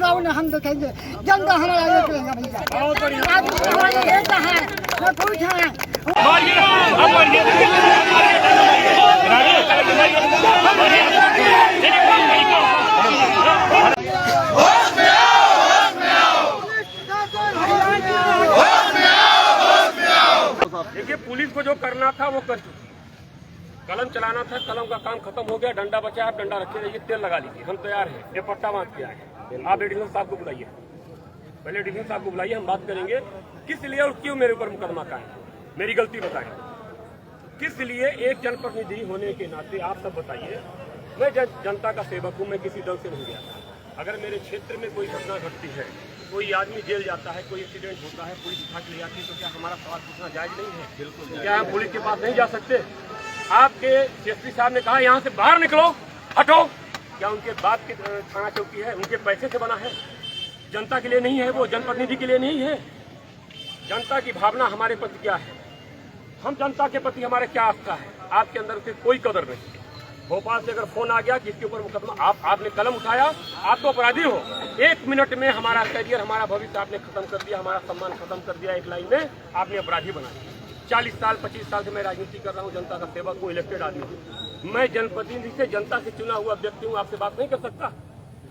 चुनाव में हम देखेंगे, जनता हमारा ये करेगा भैया। हमारा नेता है न कुछ है। देखिए, पुलिस को जो करना था वो कर चुकी। कलम चलाना था, कलम का काम खत्म हो गया। डंडा बचा, आप डंडा रखे रहिए, तेल लगा लीजिए, हम तैयार हैं। ये पट्टा बांध के आए। आप एडिशनल साहब को बुलाइए, पहले एडिशनल साहब को बुलाइए, हम बात करेंगे किस लिए और क्यों मेरे ऊपर मुकदमा कायम है। मेरी गलती बताएं, किस लिए। एक जनप्रतिनिधि होने के नाते आप सब बताइए। मैं जनता का सेवक हूँ, मैं किसी दल से नहीं गया था। अगर मेरे क्षेत्र में कोई घटना घटती है, कोई आदमी जेल जाता है, कोई एक्सीडेंट होता है, पुलिस उठा के ले जाती है, तो क्या हमारा सवाल पूछना जायज नहीं है? बिल्कुल। क्या हम पुलिस के पास नहीं जा सकते? आपके सीएसपी साहब ने कहा यहाँ से बाहर निकलो, हटो। क्या उनके बाप की थाना चौकी है? उनके पैसे से बना है? जनता के लिए नहीं है, वो जनप्रतिनिधि के लिए नहीं है। जनता की भावना हमारे प्रति क्या है, हम जनता के प्रति हमारे क्या आस्था है, आपके अंदर से कोई कदर नहीं है। भोपाल से अगर फोन आ गया कि इसके ऊपर मुकदमा, आपने कलम उठाया, आप तो अपराधी हो। 1 मिनट में हमारा करियर, हमारा भविष्य आपने खत्म कर दिया, हमारा सम्मान खत्म कर दिया। एक लाइन में आपने अपराधी बना दिया। 40 साल 25 साल से मैं राजनीति कर रहा हूँ, जनता का सेवक हूँ, इलेक्टेड आदमी हूँ। मैं जनप्रतिनिधि से, जनता से चुना हुआ व्यक्ति हूँ, आपसे बात नहीं कर सकता।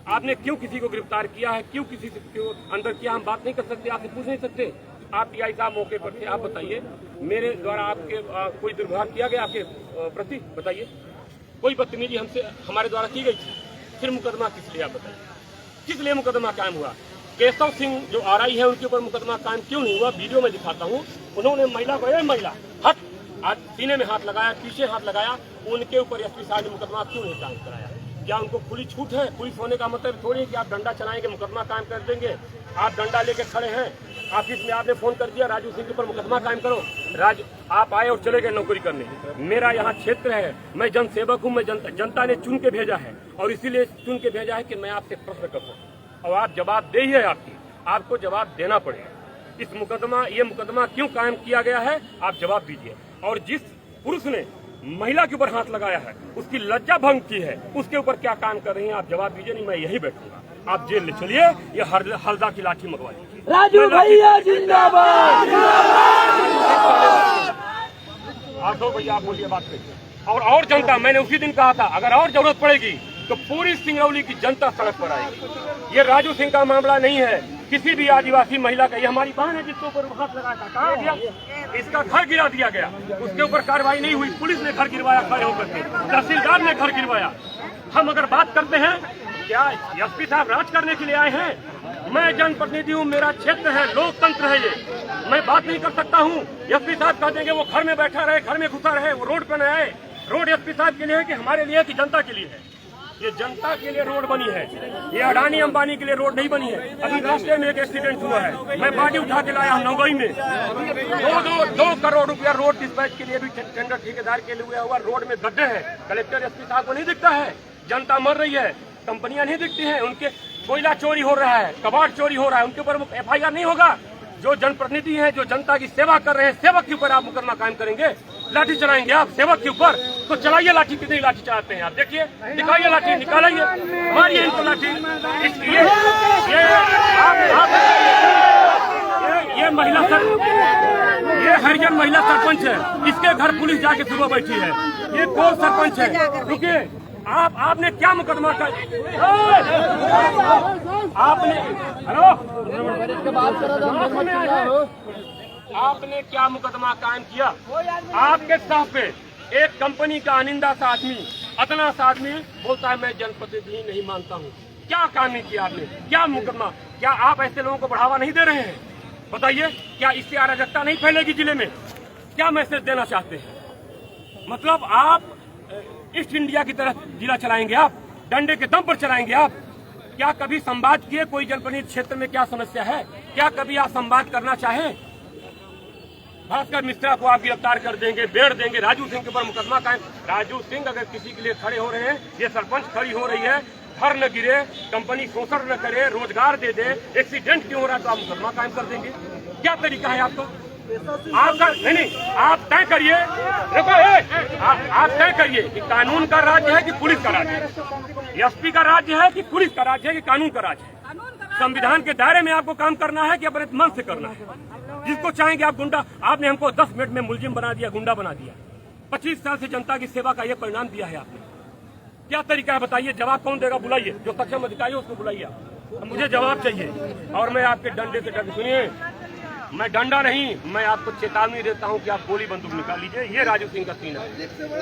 आपने क्यों किसी को गिरफ्तार किया है, क्यों किसी से क्यों अंदर किया, हम बात नहीं कर सकते, आपसे पूछ नहीं सकते। आप टीआई साहब मौके पर थे, आप बताइए मेरे द्वारा आपके कोई दुर्व्यवहार किया गया आपके प्रति? बताइए, कोई बदतमीजी हमसे हमारे द्वारा की गई थी? फिर मुकदमा किस लिए, आप बताइए, किस लिए मुकदमा कायम हुआ? केशव सिंह जो आरआई है, उनके ऊपर मुकदमा कायम क्यों नहीं हुआ? वीडियो में दिखाता हूँ। उन्होंने महिला को, महिला हट, आज सीने में हाथ लगाया, पीछे हाथ लगाया, उनके ऊपर एसपी साहब ने मुकदमा क्यों नहीं कायम कराया? क्या उनको खुली छूट है? पुलिस होने का मतलब थोड़ी है कि आप डंडा चलाएंगे मुकदमा कायम कर देंगे। आप डंडा लेके खड़े हैं, ऑफिस में आपने फोन कर दिया राजू सिंह के ऊपर मुकदमा कायम करो। आप आए और चले गए नौकरी करने। मेरा यहाँ क्षेत्र है, मैं जन सेवक हूँ, मैं जनता ने चुन के भेजा है, और इसीलिए चुन के भेजा है कि मैं आपसे प्रश्न कर सकूँ और आप जवाब दे ही है। आपको जवाब देना पड़ेगा। ये मुकदमा क्यों कायम किया गया है, आप जवाब दीजिए। और जिस पुरुष ने महिला के ऊपर हाथ लगाया है, उसकी लज्जा भंग की है, उसके ऊपर क्या काम कर रही हैं, आप जवाब दीजिए। नहीं, मैं यही बैठूंगा, आप जेल ले चलिए, ये हरदा की लाठी मंगवाइए। राजू भैया जिंदाबाद। आठो भैया, आप बोलिए, बात करिए। और जनता, मैंने उसी दिन कहा था, अगर और जरूरत पड़ेगी तो पूरी सिंगरौली की जनता सड़क पर आएगी। ये राजू सिंह का मामला नहीं है, किसी भी आदिवासी महिला का। ये हमारी बहन है जिसके ऊपर हाथ लगाया था, कहा गया, इसका घर गिरा दिया गया, उसके ऊपर कार्रवाई नहीं हुई। पुलिस ने घर गिरवाया खड़े होकर के, तहसीलदार ने घर गिरवाया। हम अगर बात करते हैं, क्या एसपी साहब राज करने के लिए आए हैं? मैं जनप्रतिनिधि हूँ, मेरा क्षेत्र है, लोकतंत्र है ये, मैं बात नहीं कर सकता हूँ। एसपी साहब कह देंगे वो घर में बैठा रहे, घर में घुसा रहे, वो रोड पर न आए। रोड एसपी साहब के लिए है कि हमारे लिए, कि जनता के लिए है? ये जनता के लिए रोड बनी है, ये अडानी अंबानी के लिए रोड नहीं बनी है। अभी रास्ते में एक एक्सीडेंट हुआ है, मैं बाडी उठा के लाया हूँ नौगई में। 2 करोड़ रुपया रोड डिस्पैच के लिए भी टेंडर ठेकेदार के लिए हुआ। रोड में गड्ढे हैं, कलेक्टर एसपी साहब को नहीं दिखता है। जनता मर रही है, कंपनियां नहीं दिखती हैं, उनके कोयला चोरी हो रहा है, कबाड़ चोरी हो रहा है, उनके ऊपर FIR नहीं होगा। जो जनप्रतिनिधि हैं, जो जनता की सेवा कर रहे हैं, सेवक के ऊपर आप मुकदमा कायम करेंगे? लाठी चलाएंगे आप सेवक के ऊपर? तो चलाइए लाठी, कितनी लाठी चलाते हैं आप, देखिए, दिखाइए लाठी, निकालिए, मारिए इनको लाठी। ये महिला ये हरिजन महिला सरपंच है, इसके घर पुलिस जाके सुबह बैठी है। ये कौन सरपंच है? रुकिए, आपने क्या मुकदमा का, आपने, हेलो, आपने क्या मुकदमा कायम किया? आपके साथ पे एक कंपनी का अनिंदा सा आदमी, अतना सा आदमी बोलता है मैं जनप्रतिनिधि नहीं मानता हूँ। क्या काम नहीं किया आपने? क्या मुकदमा? क्या आप ऐसे लोगों को बढ़ावा नहीं दे रहे हैं? बताइए, क्या इससे अराजकता नहीं फैलेगी जिले में? क्या मैसेज देना चाहते हैं? मतलब आप ईस्ट इंडिया की तरह जिला चलाएंगे, आप डंडे के दम पर चलाएंगे आप? क्या कभी संवाद किए कोई जनप्रतिनिधि क्षेत्र में क्या समस्या है? क्या कभी आप संवाद करना चाहें? भास्कर मिश्रा को आप गिरफ्तार कर देंगे, बेड़ देंगे, राजू सिंह के ऊपर मुकदमा कायम। राजू सिंह अगर किसी के लिए खड़े हो रहे हैं, ये सरपंच खड़ी हो रही है, घर न गिरे, कंपनी शोषण न करे, रोजगार दे दे, एक्सीडेंट क्यों हो रहा है तो आप मुकदमा कायम कर देंगे? क्या तरीका है आपका? आपका नहीं, आप तय करिए, देखो, आप तय करिए कि कानून का राज्य है कि पुलिस का राज्य है, एसपी का राज्य है कि पुलिस का राज्य है कि कानून का राज्य है? संविधान के दायरे में आपको काम करना है कि अपने मन से करना है? जिसको चाहेंगे आप गुंडा, आपने हमको 10 मिनट में मुलजिम बना दिया, गुंडा बना दिया। 25 साल से जनता की सेवा का ये परिणाम दिया है आपने। क्या तरीका है बताइए? जवाब कौन देगा? बुलाइए, जो सक्षम अधिकारी है उसको बुलाइए। मुझे जवाब चाहिए और मैं आपके डंडे से डर, सुनिए, मैं डंडा नहीं, मैं आपको चेतावनी देता हूं कि आप गोली बंदूक निकाल लीजिए। ये राजू सिंह का सीन है,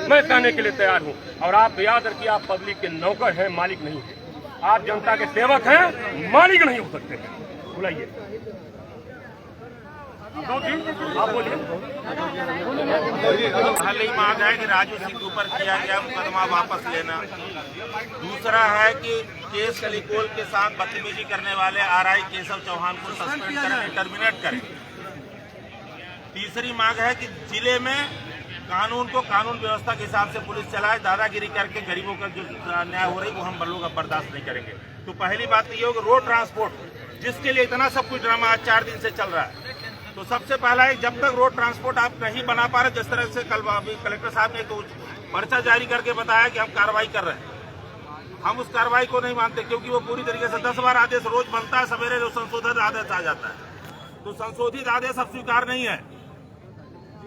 मैं सहने के लिए तैयार हूं। और आप याद रखिए, आप पब्लिक के नौकर हैं, मालिक नहीं है। आप जनता के सेवक हैं, मालिक नहीं हो सकते हैं। बुलाइए, आप बोलिए। पहली मांग है कि राजू सिंह के ऊपर किया गया मुकदमा वापस लेना। दूसरा है कि केस कलिकोल के साथ बदतमीजी करने वाले आरआई केशव चौहान को सस्पेंड करें, टर्मिनेट करें। तीसरी मांग है कि जिले में कानून को कानून व्यवस्था के हिसाब से पुलिस चलाए। दादागिरी करके गरीबों का जो न्याय हो रही है वो हम लोग अब बर्दाश्त नहीं करेंगे। तो पहली बात ये होगी, रोड ट्रांसपोर्ट जिसके लिए इतना सब कुछ ड्रामा आज 4 दिन से चल रहा है, तो सबसे पहला है जब तक रोड ट्रांसपोर्ट आप नहीं बना पा रहे, जिस तरह से कल कलेक्टर साहब ने तो पर्चा जारी करके बताया कि हम कार्रवाई कर रहे हैं, हम उस कार्रवाई को नहीं मानते क्योंकि वो पूरी तरीके से 10 बार आदेश रोज बनता है, सवेरे जो संशोधित आदेश आ जाता है। तो संशोधित आदेश अब स्वीकार नहीं है।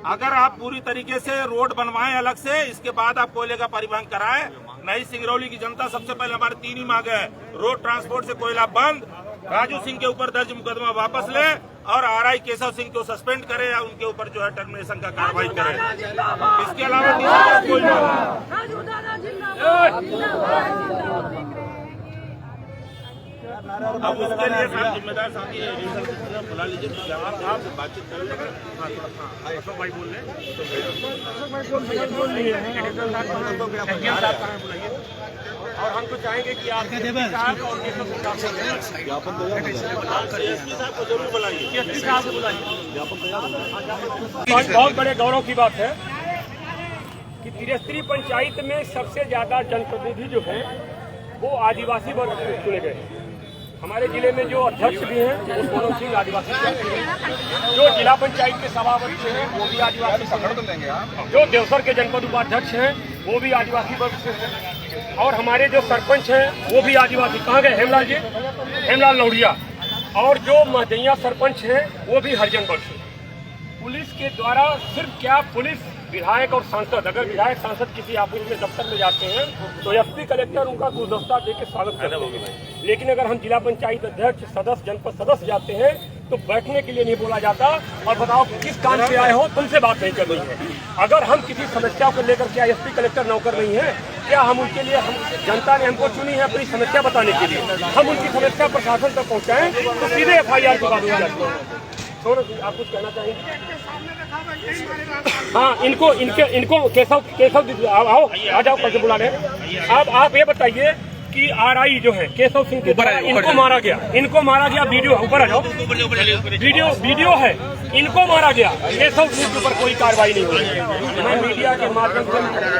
अगर आप पूरी तरीके से रोड बनवाएं अलग से, इसके बाद आप कोयले का परिवहन कराएं। नहीं, सिंगरौली की जनता सबसे पहले हमारी 3 ही मांग है, रोड ट्रांसपोर्ट से कोयला बंद, राजू सिंह के ऊपर दर्ज मुकदमा वापस ले और आरआई केशव सिंह को सस्पेंड करे या उनके ऊपर जो है टर्मिनेशन का कार्रवाई करे। इसके अलावा कोई अब उसके लिए साथ जिम्मेदार साथी बुला लीजिए, आप बातचीत कर लेंगे। भाई बोल रहे और हम तो चाहेंगे कि आप साहब और साहब को जरूर बुलाइए, साहब को बुलाइए। बहुत बड़े गौरव की बात है कि तिरस्त्री पंचायत में सबसे ज्यादा जनप्रतिनिधि जो है वो आदिवासी वर्ग से चुने गए। हमारे जिले में जो अध्यक्ष भी हैं वो सोनम सिंह आदिवासी हैं, जो जिला पंचायत के सभापति हैं वो भी आदिवासी, जो देवसर के जनपद उपाध्यक्ष हैं वो भी आदिवासी वर्ग से हैं, और हमारे जो सरपंच हैं वो भी आदिवासी। कहाँ गए हेमलाल जी? हेमलाल लौड़िया। और जो महदैया सरपंच हैं वो भी हरिजन वर्ग से। पुलिस के द्वारा सिर्फ क्या, पुलिस, विधायक और सांसद, अगर विधायक सांसद किसी ऑफिस में दफ्तर में जाते हैं तो एसपी कलेक्टर उनका गुलदस्ता देकर स्वागत करते हैं। लेकिन अगर हम जिला पंचायत अध्यक्ष, सदस्य, जनपद सदस्य जाते हैं तो बैठने के लिए नहीं बोला जाता और बताओ किस काम से आए हो, तुमसे बात नहीं करनी है। अगर हम किसी समस्या को लेकर, क्या एसपी कलेक्टर नौकर नहीं है क्या? हम उनके लिए, जनता ने हमको चुनी है अपनी समस्या बताने के लिए, हम उनकी समस्या प्रशासन तक पहुँचाएं तो सीधे FIR की बात हो जाती है। आप कुछ कहना चाहेंगे? हाँ, इनको केशव आओ, आ जाओ, करके बुला रहे। अब आप ये बताइए कि आरआई जो है केशव सिंह के द्वारा इनको मारा गया, वीडियो ऊपर आ जाओ, वीडियो है, इनको मारा गया, केशव सिंह के ऊपर कोई कार्रवाई नहीं हुई। मैं मीडिया के माध्यम से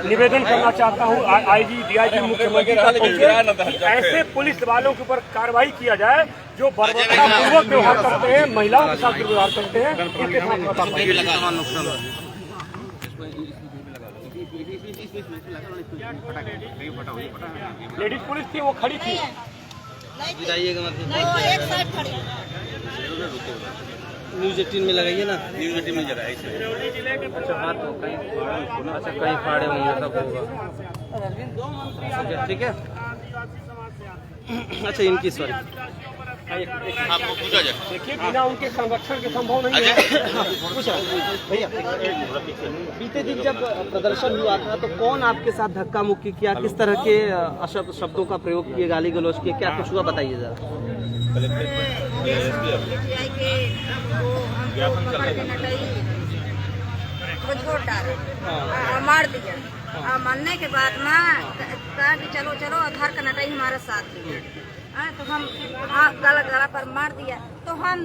निवेदन करना चाहता हूँ IG, DIG, मुख्यमंत्री, ऐसे पुलिस वालों के ऊपर कार्रवाई किया जाए जो बर्बरतापूर्वक व्यवहार करते हैं, महिलाओं के साथ व्यवहार करते हैं। इनके साथ लेडीज पुलिस थी, वो खड़ी थी। न्यूज़ 18 में लगाइए ना, न्यूज़ 18 में जरा अच्छा हाथ तो कहीं फाड़े होंगे, सब होगा, ठीक है। अच्छा, इनकी सॉरी आपको पूछा जाए। देखिए, बिना उनके संरक्षण के संभव नहीं है। पूछा भैया, बीते दिन जब प्रदर्शन हुआ था तो कौन आपके साथ धक्का मुक्की किया, किस तरह के अशब्द शब्दों का प्रयोग किए, गाली गलौज किए, क्या कुछ हुआ बताइए जरा। मार दिया, मारने के बाद ना कहा कि चलो चलो आधार का नटाई हमारे साथ है, तो हम गला पर मार दिया तो हम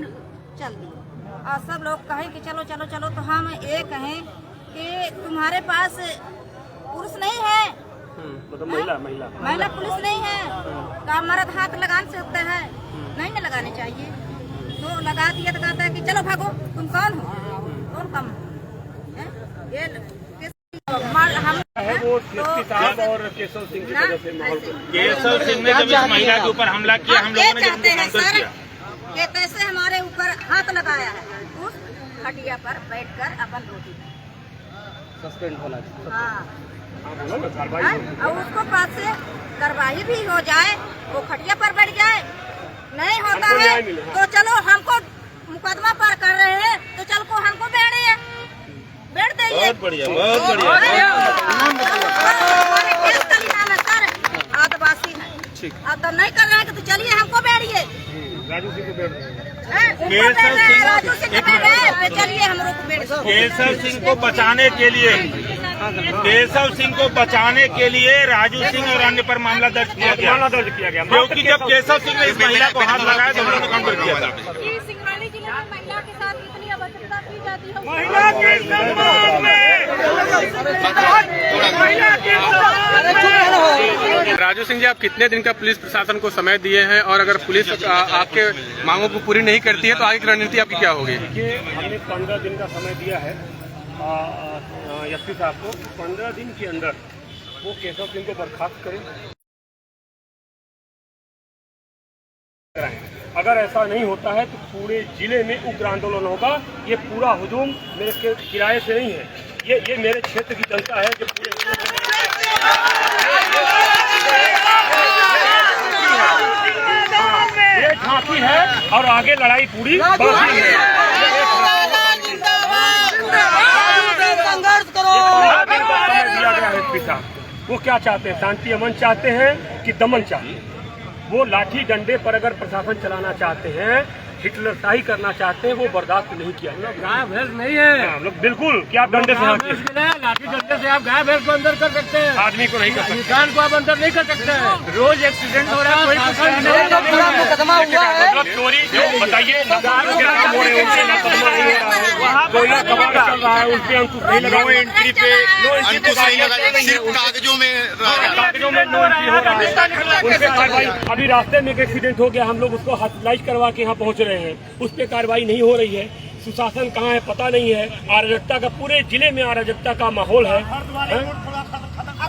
चल दिए। और सब लोग कहें कि चलो चलो चलो, तो हम ये कहें कि तुम्हारे पास पुरुष नहीं है, तो महिला पुलिस नहीं है, का मर्द हाथ लगाने से होता है, नहीं न लगाने चाहिए। तो लगा दिया तो कहता है कि चलो भागो, तुम कौन हो, कौन कम ये है वो साहब और केशव सिंह की वजह से माहौल, केशव सिंह ने जब इस महिला के ऊपर हमला किया, हम लोगों ने चाहते हैं हाथ लगाया है उस खटिया पर बैठकर अपन रोटी सस्पेंड होना। हाँ और उसको पास से कार्रवाई भी हो जाए, वो खटिया पर बैठ जाए, नहीं होता है तो चलो हमको मुकदमा पर कर रहे हैं तो चल को हमको बैठिए, बैठ देंगे। बहुत बढ़िया, बहुत बढ़िया। हमारे केस का भी नाम है सर, आदिवासी है। अब तो नहीं कर रहे हैं तो चलिए हमको बैठिए। राजू सिंह को बैठ राजू सिंह को बैठ रहे, चलिए हम लोग बैठ। केशव सिंह को बचाने के लिए, केशव सिंह को बचाने के लिए राजू सिंह और अन्य पर मामला दर्ज किया गया, क्योंकि जब केशव सिंह ने इस महिला को हाथ लगाया तो उन्होंने काउंटर किया था। सिंगरौली जिले में महिला के साथ इतनी अभद्रता की जाती है। राजू सिंह जी, आप कितने दिन का पुलिस प्रशासन को समय दिए हैं और अगर पुलिस आपके मांगों को पूरी नहीं करती है तो आगे की रणनीति आपकी क्या होगी? देखिए, हमने 15 दिन का समय दिया है एसपी साहब को। 15 दिन के अंदर वो केशव सिंह को बर्खास्त करें। अगर ऐसा नहीं होता है तो पूरे जिले में उग्र आंदोलन होगा। ये पूरा हुजूम मेरे किराए से नहीं है, ये मेरे क्षेत्र की जनता है जो पूरे ये झांकी है और आगे लड़ाई पूरी बाकी है। दिया गया है एसपी साहब, वो क्या चाहते हैं? शांति अमन चाहते हैं कि दमन चाहते हैं? वो लाठी डंडे पर अगर प्रशासन चलाना चाहते हैं, हिटलरशाही करना चाहते हैं, वो बर्दाश्त नहीं किया। गाय भैंस नहीं है हम लोग बिल्कुल क्या आप डंडे से मुश्किल है, लाठी डंडे से आप गाय भैंस को अंदर कर सकते हैं, आदमी को नहीं कर सकते। इंसान को आप अंदर नहीं कर सकते हैं। रोज एक्सीडेंट हो रहा है, कोई मुकदमा हुआ है। मतलब चोरी जो बताइए, काम हो रहे हैं उनसे मुकदमा नहीं हो रहा है, कोयला कबाड़ चल रहा है, उस पर अंकुश नहीं लगा, नो एंट्री पे अंकुश नहीं लगा, सिर्फ कागजों में नो एंट्री हो रहा है, उन पे कार्रवाई। अभी रास्ते में एक एक्सीडेंट हो गया, हम लोग उसको हॉस्पिटलाइज करवा के यहाँ पहुँच रहे हैं, उस पर कार्रवाई नहीं हो रही है। सुशासन कहाँ है पता नहीं है, अराजकता का पूरे जिले में अराजकता का माहौल है।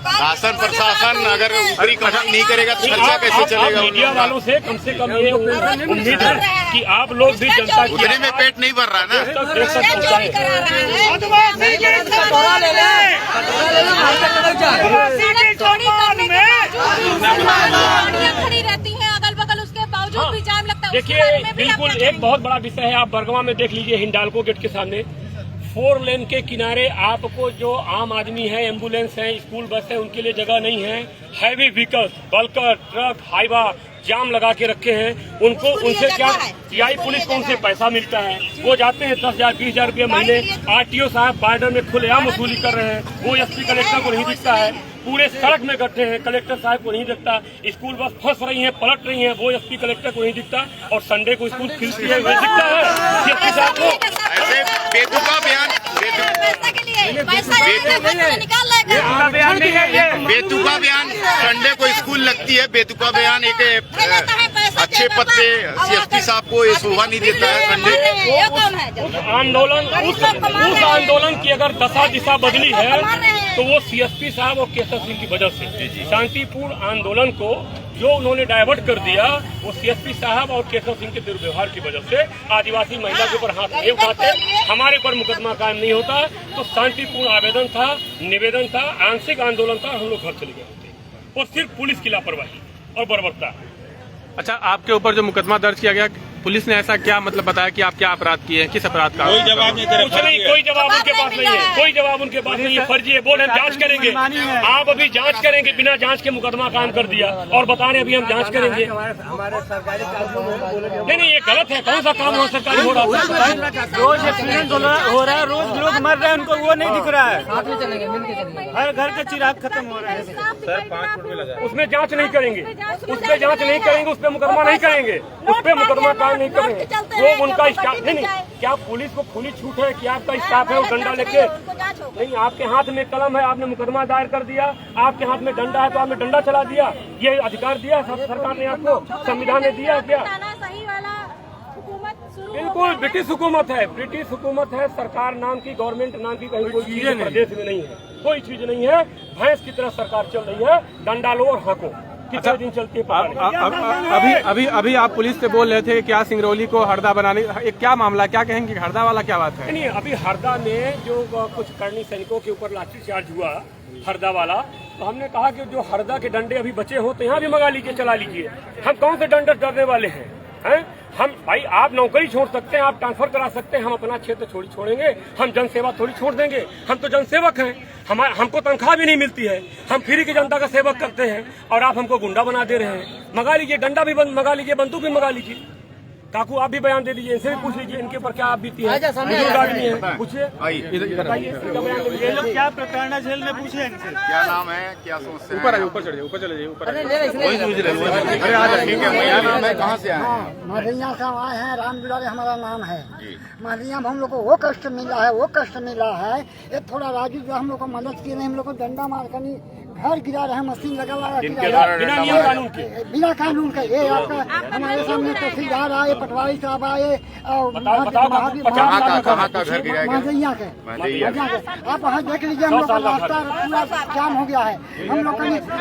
शासन प्रशासन अगर ऊपरी कदम नहीं करेगा तो चर्चा कैसे चलेगा? मीडिया वालों से कम ये उम्मीद है कि आप लोग भी जनता की उतने में पेट नहीं भर रहा ना। खड़ी रहती है अगल बगल, उसके बावजूद भी जाम लगता है। देखिए, बिल्कुल एक बहुत बड़ा विषय है। आप बरगवा में देख लीजिए, हिंडाल्को गेट के सामने 4 लेन के किनारे आपको जो आम आदमी है, एम्बुलेंस है, स्कूल बस है, उनके लिए जगह नहीं है। Heavy vehicles, bulker, truck, Hyva जाम लगा के रखे हैं। उनको उनसे क्या टीआई पुलिस को उनसे पैसा मिलता है, वो जाते हैं 10,000 20,000 रुपये महीने। आरटीओ साहब बॉर्डर में खुलेआम वसूली कर रहे हैं, वो एसपी कलेक्टर को नहीं दिखता है। पूरे सड़क में गड्ढे हैं, कलेक्टर साहब को नहीं दिखता। स्कूल बस फंस रही है, पलट रही है, वो एसपी कलेक्टर को नहीं दिखता। और संडे को स्कूल खुलती है, वही दिखता है एसपी साहब को। ऐसे बेतुका बयान, बेतुका बयान, संडे को स्कूल लगती है, बेतुका बयान एक अच्छे पद पे सीएसपी साहब को ये शोभा नहीं देता है। संडे उस आंदोलन की अगर दशा दिशा बदली है तो वो सीएसपी साहब और केशव सिंह की वजह से। शांतिपूर्ण आंदोलन को जो उन्होंने डायवर्ट कर दिया, वो सीएसपी साहब और केशव सिंह के दुर्व्यवहार की वजह से। आदिवासी महिला के ऊपर हाथ नहीं उठाते, हमारे ऊपर मुकदमा कायम नहीं होता, तो शांतिपूर्ण आवेदन था, निवेदन था, आंशिक आंदोलन था, हम लोग घर चले गए थे। और सिर्फ पुलिस की लापरवाही और बर्बरता। अच्छा, आपके ऊपर जो मुकदमा दर्ज किया गया, पुलिस ने ऐसा क्या मतलब बताया कि आप क्या अपराध किए हैं, किस अपराध का? कोई जवाब नहीं दे रहा। कुछ नहीं, कोई जवाब उनके पास नहीं है, कोई जवाब उनके पास नहीं है। फर्जी है, बोल हम जांच करेंगे। आप अभी जांच करेंगे, बिना जांच के मुकदमा कायम कर दिया और बता रहे अभी हम जांच करेंगे। नहीं, ये गलत है। कौन सा काम हो सरकारी हो रहा है? रोज एक्सीडेंट हो रहा है, रोज लोग मर रहे हैं, उनको वो नहीं दिख रहा है। हर घर का चिराग खत्म हो रहा है। उसमें जांच नहीं करेंगे, उस पर जांच नहीं करेंगे, उस पर मुकदमा नहीं करेंगे, उस पर मुकदमा कायम नहीं करेंगे। वो उनका स्टाफ नहीं। क्या पुलिस को खुली छूट है कि आपका स्टाफ है वो डंडा लेके? नहीं, आपके हाथ में कलम है, आपने मुकदमा दायर कर दिया। आपके हाथ में डंडा है तो आपने डंडा चला दिया। ये अधिकार दिया सरकार ने आपको, संविधान ने दिया क्या? बिल्कुल ब्रिटिश हुकूमत है, ब्रिटिश हुकूमत है। सरकार नाम की, गवर्नमेंट नाम की कहीं कोई चीज प्रदेश में नहीं है, कोई चीज नहीं है। भैंस की तरह सरकार चल रही है, डंडा लो और हाँको। कितने दिन चलती है। अभी आप पुलिस से बोल रहे थे क्या सिंगरौली को हरदा बनाने, क्या मामला, क्या कहेंगे हरदा वाला क्या बात है? नहीं, अभी हरदा में जो कुछ करनी सैनिकों के ऊपर लाठीचार्ज हुआ हरदा वाला, तो हमने कहा कि जो हरदा के डंडे अभी बचे हो तो यहाँ भी मंगा लीजिए, चला लीजिए। हम कौन से डंडे डरने वाले हैं? हम भाई, आप नौकरी छोड़ सकते हैं, आप ट्रांसफर करा सकते हैं, हम अपना क्षेत्र छोड़ेंगे? हम जनसेवा थोड़ी छोड़ देंगे। हम तो जनसेवक हैं, हमको तनख्वाह भी नहीं मिलती है, हम फ्री की जनता का सेवक करते हैं और आप हमको गुंडा बना दे रहे हैं। मंगा लीजिए, डंडा भी मंगा लीजिए, बंदूक भी मंगा लीजिए। काकू आप भी बयान दे दीजिए, इनसे भी पूछ लीजिए इनके ऊपर क्या आप बीती है, बुजुर्ग आदमी है, पूछिए, बताइए ये लोग क्या प्रकरण है, जेल में पूछे क्या नाम है, क्या सोचते हैं? ऊपर चढ़िए, ऊपर चले जाइए, ऊपर क्या नाम है, कहाँ से आए हैं? महरिया से आए हैं, राम दुलारे हमारा नाम है। महरिया में हम लोग को वो कष्ट मिला है, वो कष्ट मिला है। ये थोड़ा राजू जो हम लोग को मदद किए नहीं, हम लोग को डंडा मार कर घर गिरा रहे, मशीन लगा बिना नियम कानून के, बिना कानून के। ये आपका हमारे सामने तहसीलदार आए, पटवारी साहब आए, कहाँ का घर गिराया गया? महरिया के। आप वहाँ देख लीजिए, हम लोग का रास्ता पूरा जाम हो गया है। हम लोग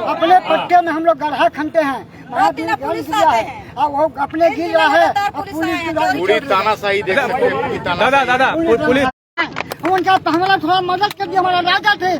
अपने पट्टे में हम लोग गड्ढा खनते हैं, वहाँ पुलिस गिरा है, अब वो अपने गिर रहा है, अब पुलिस पूरी तानाशाही देख सकते हैं। दादा पुलिस उनका हमारा थोड़ा मदद कर दिया, हमारा राजा थे।